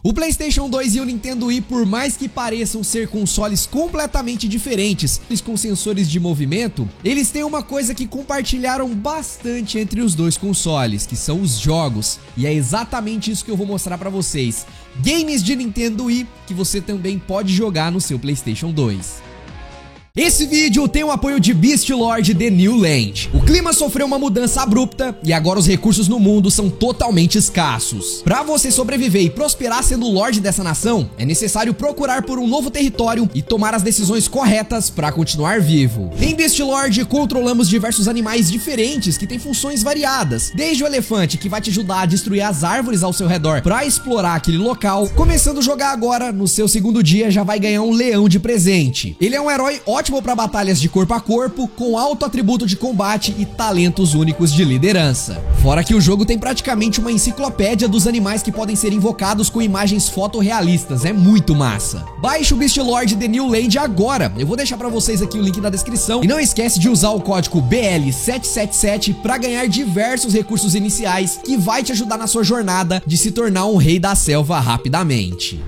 O PlayStation 2 e o Nintendo Wii, por mais que pareçam ser consoles completamente diferentes, com sensores de movimento, eles têm uma coisa que compartilharam bastante entre os dois consoles, que são os jogos. E é exatamente isso que eu vou mostrar pra vocês. Games de Nintendo Wii que você também pode jogar no seu PlayStation 2. Esse vídeo tem o apoio de Beastlord The New Land. O clima sofreu uma mudança abrupta e agora os recursos no mundo são totalmente escassos. Para você sobreviver e prosperar sendo Lorde dessa nação, é necessário procurar por um novo território e tomar as decisões corretas para continuar vivo. Em Beastlord, controlamos diversos animais diferentes que têm funções variadas, desde o elefante, que vai te ajudar a destruir as árvores ao seu redor para explorar aquele local. Começando a jogar agora, no seu segundo dia já vai ganhar um leão de presente. Ele é um herói ótimo para batalhas de corpo a corpo, com alto atributo de combate e talentos únicos de liderança. Fora que o jogo tem praticamente uma enciclopédia dos animais que podem ser invocados com imagens fotorrealistas, é muito massa. Baixe o Beastlord The New Land agora, eu vou deixar para vocês aqui o link na descrição. E não esquece de usar o código BL777 para ganhar diversos recursos iniciais que vai te ajudar na sua jornada de se tornar um rei da selva rapidamente.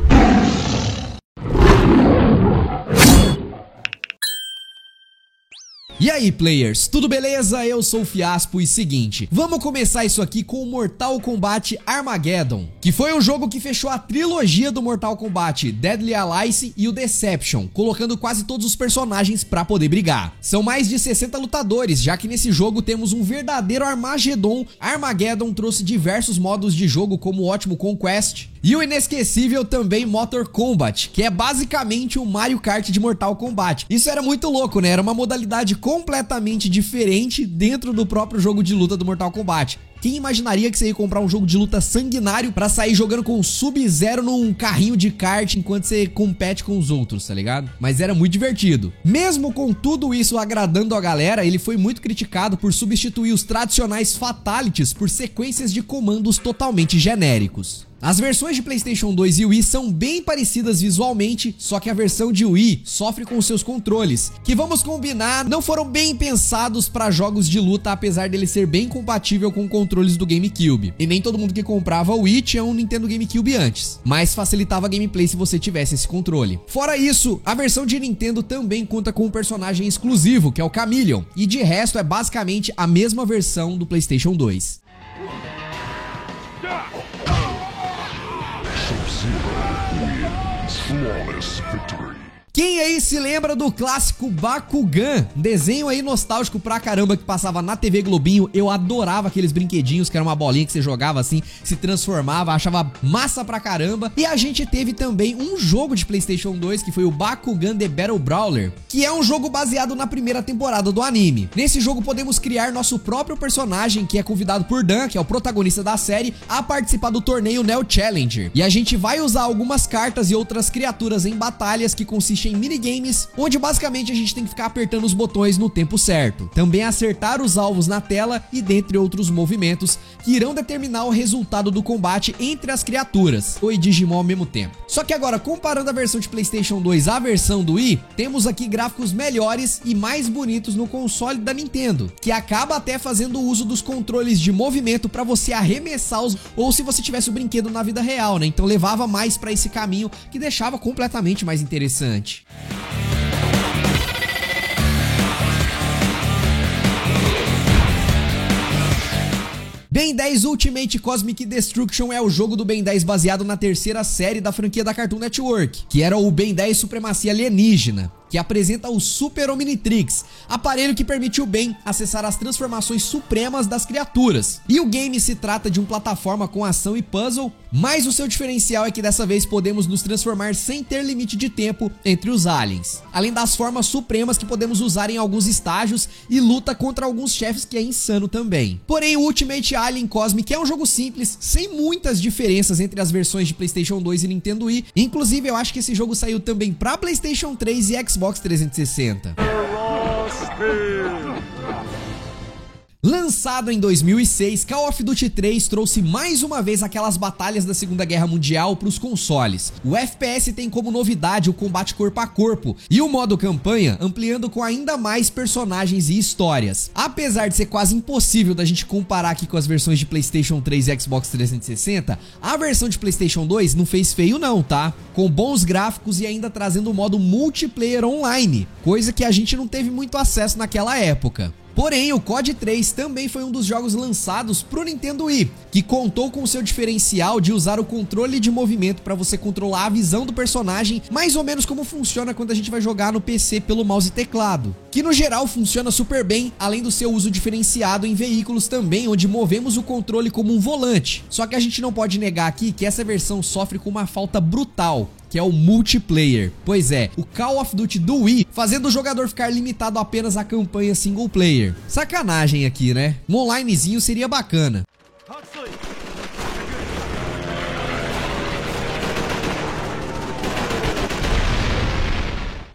E aí, players, tudo beleza? Eu sou o Fiaspo e seguinte, vamos começar isso aqui com o Mortal Kombat Armageddon, que foi um jogo que fechou a trilogia do Mortal Kombat, Deadly Alliance e o Deception, colocando quase todos os personagens pra poder brigar. São mais de 60 lutadores, já que nesse jogo temos um verdadeiro Armagedon. Armageddon trouxe diversos modos de jogo como o ótimo Conquest e o inesquecível também Motor Combat, que é basicamente o Mario Kart de Mortal Kombat. Isso era muito louco, né? Era uma modalidade completamente diferente dentro do próprio jogo de luta do Mortal Kombat. Quem imaginaria que você ia comprar um jogo de luta sanguinário pra sair jogando com o Sub-Zero num carrinho de kart enquanto você compete com os outros, tá ligado? Mas era muito divertido. Mesmo com tudo isso agradando a galera, ele foi muito criticado por substituir os tradicionais Fatalities por sequências de comandos totalmente genéricos. As versões de PlayStation 2 e Wii são bem parecidas visualmente, só que a versão de Wii sofre com seus controles, que vamos combinar, não foram bem pensados para jogos de luta, apesar dele ser bem compatível com controles do GameCube. E nem todo mundo que comprava o Wii tinha um Nintendo GameCube antes, mas facilitava a gameplay se você tivesse esse controle. Fora isso, a versão de Nintendo também conta com um personagem exclusivo, que é o Chameleon, e de resto é basicamente a mesma versão do PlayStation 2. Flawless victory. Quem aí se lembra do clássico Bakugan? Desenho aí nostálgico pra caramba que passava na TV Globinho. Eu adorava aqueles brinquedinhos que era uma bolinha que você jogava assim, se transformava, achava massa pra caramba. E a gente teve também um jogo de PlayStation 2 que foi o Bakugan The Battle Brawler, que é um jogo baseado na primeira temporada do anime. Nesse jogo podemos criar nosso próprio personagem, que é convidado por Dan, que é o protagonista da série, a participar do torneio Neo Challenger. E a gente vai usar algumas cartas e outras criaturas em batalhas que consistem em minigames, onde basicamente a gente tem que ficar apertando os botões no tempo certo. Também acertar os alvos na tela e dentre outros movimentos que irão determinar o resultado do combate entre as criaturas, ou Digimon ao mesmo tempo. Só que agora, comparando a versão de PlayStation 2 à versão do Wii, temos aqui gráficos melhores e mais bonitos no console da Nintendo, que acaba até fazendo uso dos controles de movimento para você arremessar os... ou se você tivesse o brinquedo na vida real, né? Então levava mais para esse caminho que deixava completamente mais interessante. Ben 10 Ultimate Cosmic Destruction é o jogo do Ben 10 baseado na terceira série da franquia da Cartoon Network, que era o Ben 10 Supremacia Alienígena, que apresenta o Super Omnitrix, aparelho que permite o Ben acessar as transformações supremas das criaturas. E o game se trata de uma plataforma com ação e puzzle, mas o seu diferencial é que dessa vez podemos nos transformar sem ter limite de tempo entre os aliens, além das formas supremas que podemos usar em alguns estágios e luta contra alguns chefes, que é insano também. Porém, o Ultimate Alien Cosmic é um jogo simples, sem muitas diferenças entre as versões de PlayStation 2 e Nintendo Wii. Inclusive, eu acho que esse jogo saiu também para PlayStation 3 e Xbox 360. Lançado em 2006, Call of Duty 3 trouxe mais uma vez aquelas batalhas da Segunda Guerra Mundial para os consoles. O FPS tem como novidade o combate corpo a corpo e o modo campanha ampliando com ainda mais personagens e histórias. Apesar de ser quase impossível da gente comparar aqui com as versões de PlayStation 3 e Xbox 360, a versão de PlayStation 2 não fez feio não, tá? Com bons gráficos e ainda trazendo o modo multiplayer online, coisa que a gente não teve muito acesso naquela época. Porém, o COD 3 também foi um dos jogos lançados pro Nintendo Wii, que contou com o seu diferencial de usar o controle de movimento para você controlar a visão do personagem, mais ou menos como funciona quando a gente vai jogar no PC pelo mouse e teclado, que no geral funciona super bem, além do seu uso diferenciado em veículos também, onde movemos o controle como um volante. Só que a gente não pode negar aqui que essa versão sofre com uma falta brutal, que é o multiplayer. Pois é, o Call of Duty do Wii fazendo o jogador ficar limitado apenas à campanha single player. Sacanagem aqui, né? Um onlinezinho seria bacana.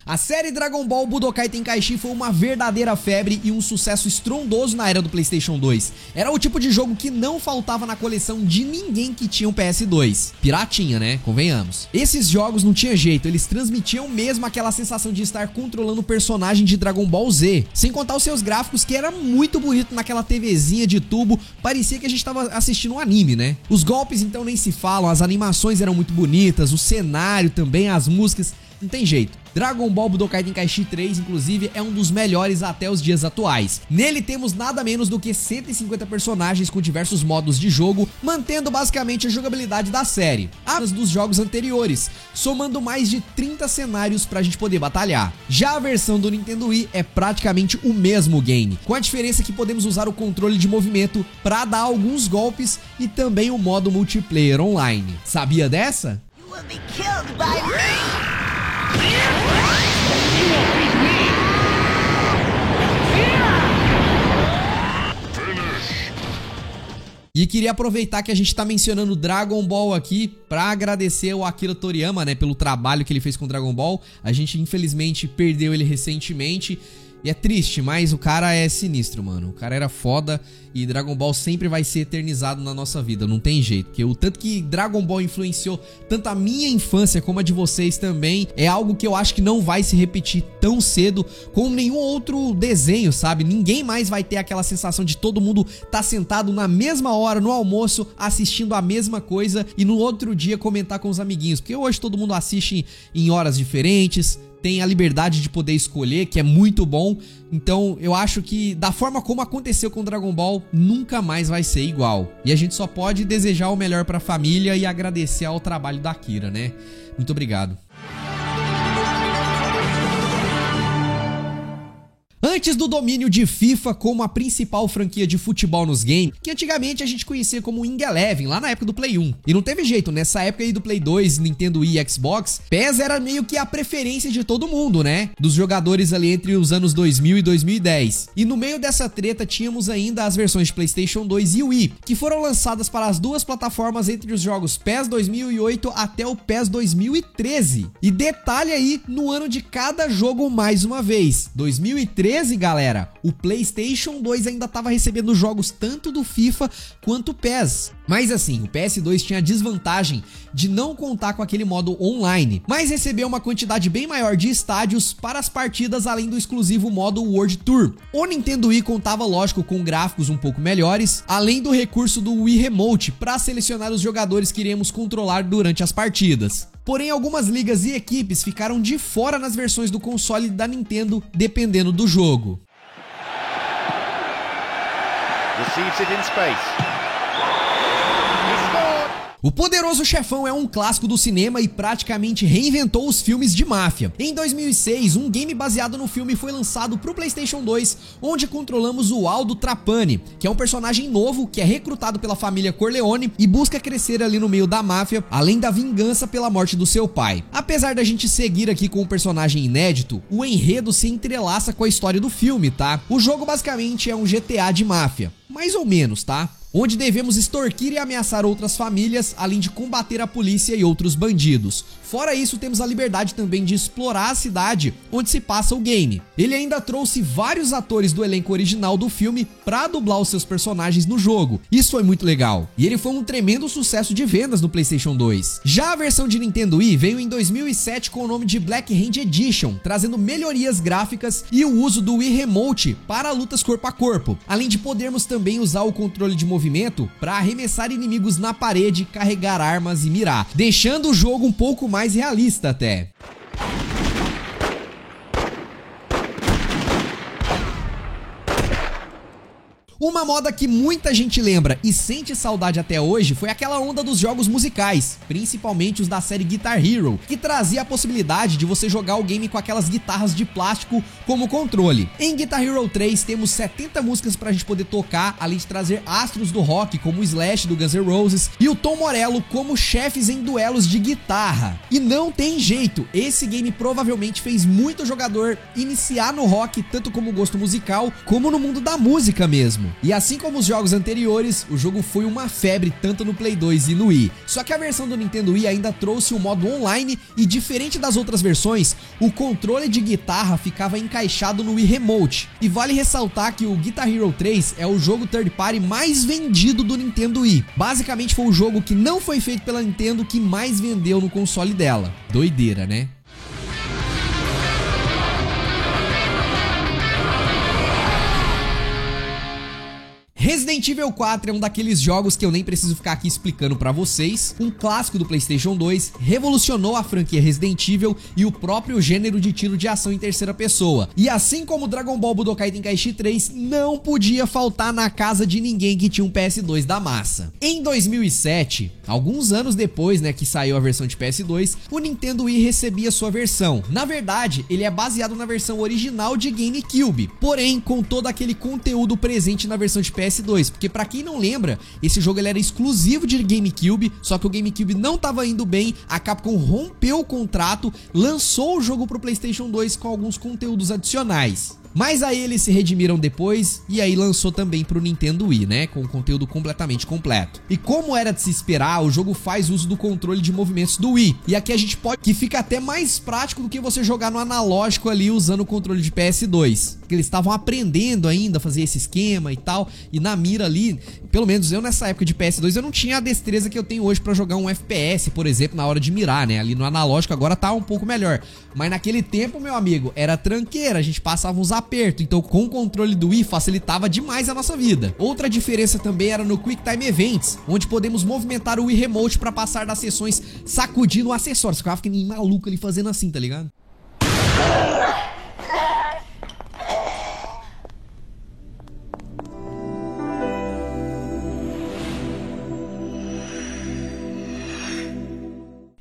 A série Dragon Ball Budokai Tenkaichi foi uma verdadeira febre e um sucesso estrondoso na era do PlayStation 2. Era o tipo de jogo que não faltava na coleção de ninguém que tinha um PS2. Piratinha, né? Convenhamos. Esses jogos não tinha jeito, eles transmitiam mesmo aquela sensação de estar controlando o personagem de Dragon Ball Z. Sem contar os seus gráficos, que era muito bonito naquela TVzinha de tubo, parecia que a gente estava assistindo um anime, né? Os golpes então nem se falam, as animações eram muito bonitas, o cenário também, as músicas, não tem jeito. Dragon Ball Budokai Tenkaichi 3, inclusive, é um dos melhores até os dias atuais. Nele temos nada menos do que 150 personagens com diversos modos de jogo, mantendo basicamente a jogabilidade da série, as dos jogos anteriores, somando mais de 30 cenários pra gente poder batalhar. Já a versão do Nintendo Wii é praticamente o mesmo game, com a diferença que podemos usar o controle de movimento pra dar alguns golpes e também o modo multiplayer online. Sabia dessa? You will be killed by me. E queria aproveitar que a gente tá mencionando Dragon Ball aqui pra agradecer o Akira Toriyama, né, pelo trabalho que ele fez com Dragon Ball. A gente infelizmente perdeu ele recentemente e é triste, mas o cara é sinistro, mano. O cara era foda e Dragon Ball sempre vai ser eternizado na nossa vida, não tem jeito. Porque o tanto que Dragon Ball influenciou tanto a minha infância como a de vocês também, é algo que eu acho que não vai se repetir tão cedo com nenhum outro desenho, sabe? Ninguém mais vai ter aquela sensação de todo mundo tá sentado na mesma hora, no almoço, assistindo a mesma coisa e no outro dia comentar com os amiguinhos. Porque hoje todo mundo assiste em horas diferentes, tem a liberdade de poder escolher, que é muito bom. Então eu acho que da forma como aconteceu com Dragon Ball, nunca mais vai ser igual. E a gente só pode desejar o melhor pra família e agradecer ao trabalho da Akira, né? Muito obrigado. Antes do domínio de FIFA como a principal franquia de futebol nos games, que antigamente a gente conhecia como Wing Eleven, lá na época do Play 1. E não teve jeito, nessa época aí do Play 2, Nintendo Wii e Xbox, PES era meio que a preferência de todo mundo, né? Dos jogadores ali entre os anos 2000 e 2010. E no meio dessa treta tínhamos ainda as versões de PlayStation 2 e Wii, que foram lançadas para as duas plataformas entre os jogos PES 2008 até o PES 2013. E detalhe aí no ano de cada jogo mais uma vez, 2013, galera, o PlayStation 2 ainda estava recebendo jogos tanto do FIFA quanto o PES. Mas assim, o PS2 tinha a desvantagem de não contar com aquele modo online, mas recebeu uma quantidade bem maior de estádios para as partidas, além do exclusivo modo World Tour. O Nintendo Wii contava, lógico, com gráficos um pouco melhores, além do recurso do Wii Remote para selecionar os jogadores que iremos controlar durante as partidas. Porém, algumas ligas e equipes ficaram de fora nas versões do console da Nintendo, dependendo do jogo. Receives it in space. O Poderoso Chefão é um clássico do cinema e praticamente reinventou os filmes de máfia. Em 2006, um game baseado no filme foi lançado para o PlayStation 2, onde controlamos o Aldo Trapani, que é um personagem novo que é recrutado pela família Corleone e busca crescer ali no meio da máfia, além da vingança pela morte do seu pai. Apesar da gente seguir aqui com um personagem inédito, o enredo se entrelaça com a história do filme, tá? O jogo basicamente é um GTA de máfia. mais ou menos, tá? Onde devemos extorquir e ameaçar outras famílias, além de combater a polícia e outros bandidos. Fora isso, temos a liberdade também de explorar a cidade onde se passa o game. Ele ainda trouxe vários atores do elenco original do filme pra dublar os seus personagens no jogo. Isso foi muito legal. E ele foi um tremendo sucesso de vendas no PlayStation 2. Já a versão de Nintendo Wii veio em 2007 com o nome de Black Hand Edition, trazendo melhorias gráficas e o uso do Wii Remote para lutas corpo a corpo, além de podermos também usar o controle de movimento para arremessar inimigos na parede, carregar armas e mirar, deixando o jogo um pouco mais realista até. Uma moda que muita gente lembra e sente saudade até hoje foi aquela onda dos jogos musicais, principalmente os da série Guitar Hero, que trazia a possibilidade de você jogar o game com aquelas guitarras de plástico como controle. Em Guitar Hero 3 temos 70 músicas pra gente poder tocar, além de trazer astros do rock como o Slash do Guns N' Roses e o Tom Morello como chefes em duelos de guitarra. E não tem jeito, esse game provavelmente fez muito jogador iniciar no rock, tanto como gosto musical, como no mundo da música mesmo. E assim como os jogos anteriores, o jogo foi uma febre tanto no Play 2 e no Wii. Só que a versão do Nintendo Wii ainda trouxe um modo online e, diferente das outras versões, o controle de guitarra ficava encaixado no Wii Remote. E vale ressaltar que o Guitar Hero 3 é o jogo third party mais vendido do Nintendo Wii. Basicamente foi o jogo que não foi feito pela Nintendo que mais vendeu no console dela. Doideira, né? Resident Evil 4 é um daqueles jogos que eu nem preciso ficar aqui explicando pra vocês. Um clássico do PlayStation 2, revolucionou a franquia Resident Evil e o próprio gênero de tiro de ação em terceira pessoa. E assim como Dragon Ball Budokai Tenkaichi 3, não podia faltar na casa de ninguém que tinha um PS2 da massa. Em 2007, alguns anos depois, né, que saiu a versão de PS2, o Nintendo Wii recebia sua versão. Na verdade, ele é baseado na versão original de GameCube, porém com todo aquele conteúdo presente na versão de PS2, porque pra quem não lembra, esse jogo ele era exclusivo de GameCube, só que o GameCube não tava indo bem, a Capcom rompeu o contrato, lançou o jogo pro PlayStation 2 com alguns conteúdos adicionais. Mas aí eles se redimiram depois e aí lançou também pro Nintendo Wii, né, com um conteúdo completamente completo. E como era de se esperar, o jogo faz uso do controle de movimentos do Wii. E aqui a gente pode que fica até mais prático do que você jogar no analógico ali usando o controle de PS2. Porque eles estavam aprendendo ainda a fazer esse esquema e tal, e na mira ali, pelo menos eu nessa época de PS2, eu não tinha a destreza que eu tenho hoje pra jogar um FPS, por exemplo, na hora de mirar, né? Ali no analógico agora tá um pouco melhor. Mas naquele tempo, meu amigo, era tranqueira, a gente passava uns aperto, então com o controle do Wii facilitava demais a nossa vida. Outra diferença também era no Quick Time Events, onde podemos movimentar o Wii Remote para passar das sessões sacudindo o acessório. Você ficava que nem maluco ali fazendo assim, tá ligado?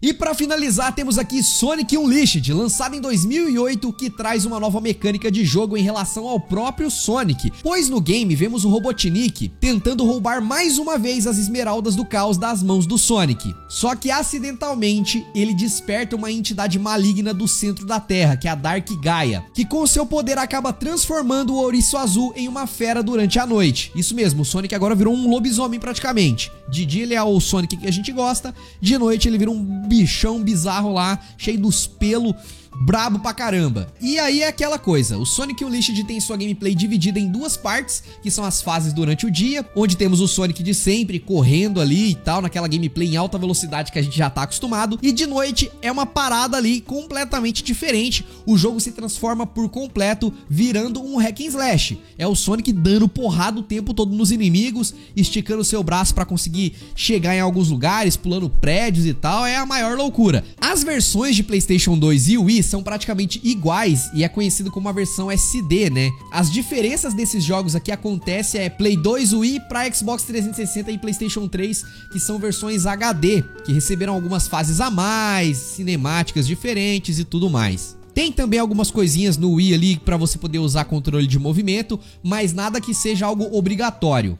E para finalizar, temos aqui Sonic Unleashed, lançado em 2008, que traz uma nova mecânica de jogo em relação ao próprio Sonic, pois no game vemos o Robotnik tentando roubar mais uma vez as esmeraldas do caos das mãos do Sonic. Só que acidentalmente ele desperta uma entidade maligna do centro da Terra, que é a Dark Gaia, que com seu poder acaba transformando o ouriço azul em uma fera durante a noite. Isso mesmo, o Sonic agora virou um lobisomem praticamente. De dia ele é o Sonic que a gente gosta, de noite ele vira um bichão bizarro lá, cheio dos pelos, brabo pra caramba. E aí é aquela coisa, o Sonic Unleashed tem sua gameplay dividida em duas partes, que são as fases durante o dia, onde temos o Sonic de sempre correndo ali e tal, naquela gameplay em alta velocidade que a gente já tá acostumado, e de noite é uma parada ali completamente diferente, o jogo se transforma por completo, virando um hack and slash. É o Sonic dando porrada o tempo todo nos inimigos, esticando seu braço pra conseguir chegar em alguns lugares, pulando prédios e tal, é a maior loucura. As versões de PlayStation 2 e Wii são praticamente iguais e é conhecido como a versão SD, né? As diferenças desses jogos aqui acontecem Play 2, Wii para Xbox 360 e PlayStation 3, que são versões HD, que receberam algumas fases a mais, cinemáticas diferentes e tudo mais. Tem também algumas coisinhas no Wii ali para você poder usar controle de movimento, mas nada que seja algo obrigatório.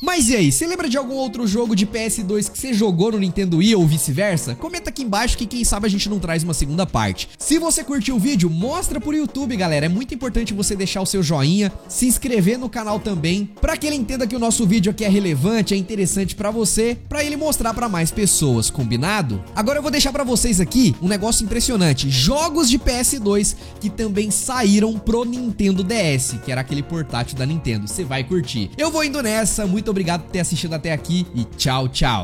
Mas Mas e aí, você lembra de algum outro jogo de PS2 que você jogou no Nintendo Wii ou vice-versa? Comenta aqui embaixo que quem sabe a gente não traz uma segunda parte. Se você curtiu o vídeo, mostra por YouTube, galera. É muito importante você deixar o seu joinha, se inscrever no canal também, pra que ele entenda que o nosso vídeo aqui é relevante, é interessante pra você, pra ele mostrar pra mais pessoas, combinado? Agora eu vou deixar pra vocês aqui um negócio impressionante. Jogos de PS2 que também saíram pro Nintendo DS, que era aquele portátil da Nintendo. Você vai curtir. Eu vou indo nessa, muito obrigado por ter assistido até aqui e tchau, tchau.